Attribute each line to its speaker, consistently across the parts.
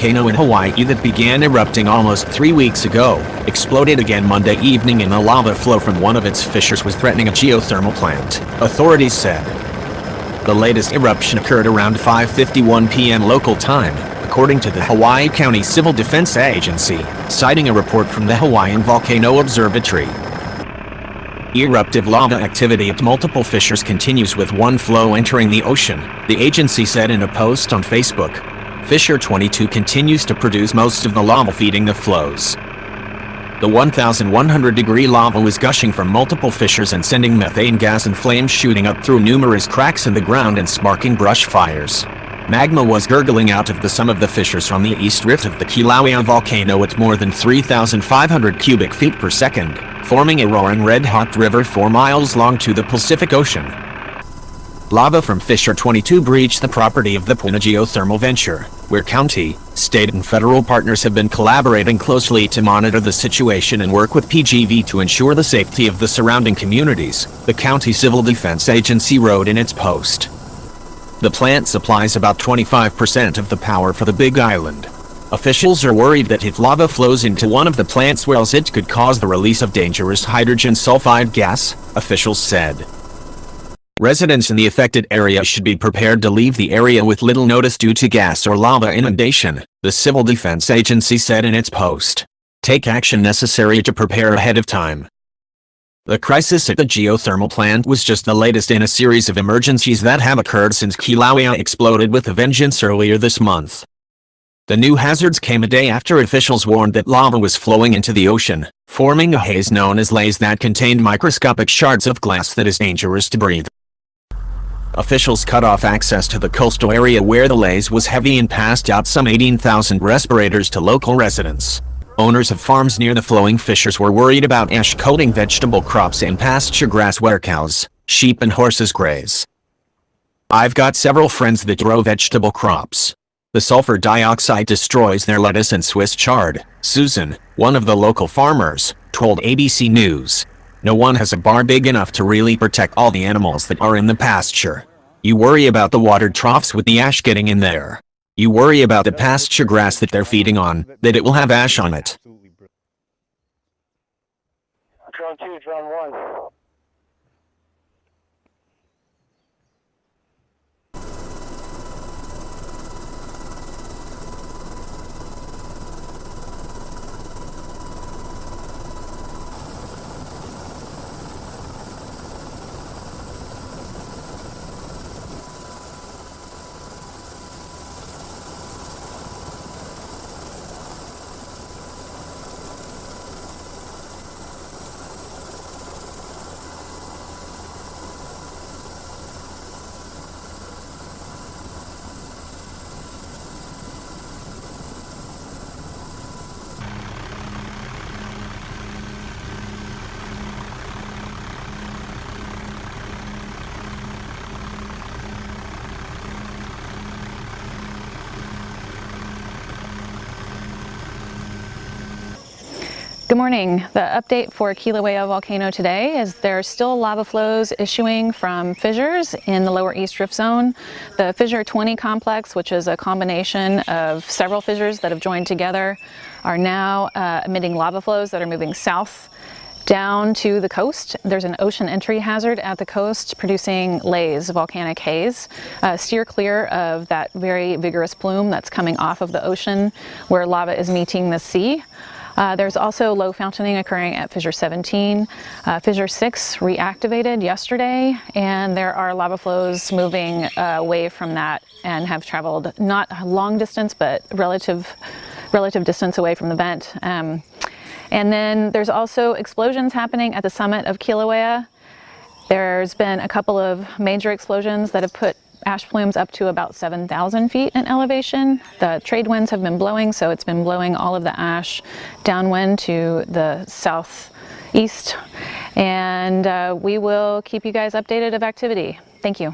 Speaker 1: volcano in Hawaii that began erupting almost 3 weeks ago, exploded again Monday evening and the lava flow from one of its fissures was threatening a geothermal plant, authorities said. The latest eruption occurred around 5:51 p.m. local time, according to the Hawaii County Civil Defense Agency, citing a report from the Hawaiian Volcano Observatory. Eruptive lava activity at multiple fissures continues with one flow entering the ocean, the agency said in a post on Facebook. Fissure 22 continues to produce most of the lava feeding the flows. The 1,100-degree lava was gushing from multiple fissures and sending methane gas and flames shooting up through numerous cracks in the ground and sparking brush fires. Magma was gurgling out of some of the fissures from the east rift of the Kilauea volcano at more than 3,500 cubic feet per second, forming a roaring red-hot river 4 miles long to the Pacific Ocean. Lava from Fissure 22 breached the property of the Puna geothermal venture, where county, state and federal partners have been collaborating closely to monitor the situation and work with PGV to ensure the safety of the surrounding communities, the county civil defense agency wrote in its post. The plant supplies about 25% of the power for the Big Island. Officials are worried that if lava flows into one of the plant's wells it could cause the release of dangerous hydrogen sulfide gas, officials said. Residents in the affected area should be prepared to leave the area with little notice due to gas or lava inundation, the Civil Defense Agency said in its post. Take action necessary to prepare ahead of time. The crisis at the geothermal plant was just the latest in a series of emergencies that have occurred since Kilauea exploded with a vengeance earlier this month. The new hazards came a day after officials warned that lava was flowing into the ocean, forming a haze known as lays that contained microscopic shards of glass that is dangerous to breathe. Officials cut off access to the coastal area where the lays was heavy and passed out some 18,000 respirators to local residents. Owners of farms near the flowing fissures were worried about ash coating vegetable crops and pasture grass where cows, sheep and horses graze. I've got several friends that grow vegetable crops. The sulfur dioxide destroys their lettuce and Swiss chard, Susan, one of the local farmers, told ABC News. No one has a bar big enough to really protect all the animals that are in the pasture. You worry about the water troughs with the ash getting in there. You worry about the pasture grass that they're feeding on, that it will have ash on it.
Speaker 2: Drone 2, drone 1.
Speaker 3: Good morning. The update for Kilauea volcano today is there are still lava flows issuing from fissures in the lower east rift zone. The fissure 20 complex, which is a combination of several fissures that have joined together, are now emitting lava flows that are moving south down to the coast. There's an ocean entry hazard at the coast producing lays, volcanic haze. Steer clear of that very vigorous plume that's coming off of the ocean where lava is meeting the sea. There's also low fountaining occurring at Fissure 17. Fissure 6 reactivated yesterday, and there are lava flows moving away from that and have traveled not a long distance, but relative distance away from the vent. And then there's also explosions happening at the summit of Kilauea. There's been a couple of major explosions that have put ash plumes up to about 7,000 feet in elevation. The trade winds have been blowing, so it's been blowing all of the ash downwind to the southeast. And we will keep you guys updated of activity. Thank you.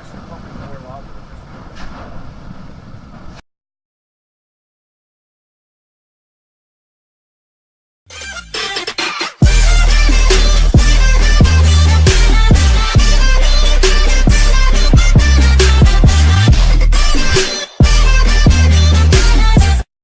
Speaker 2: section.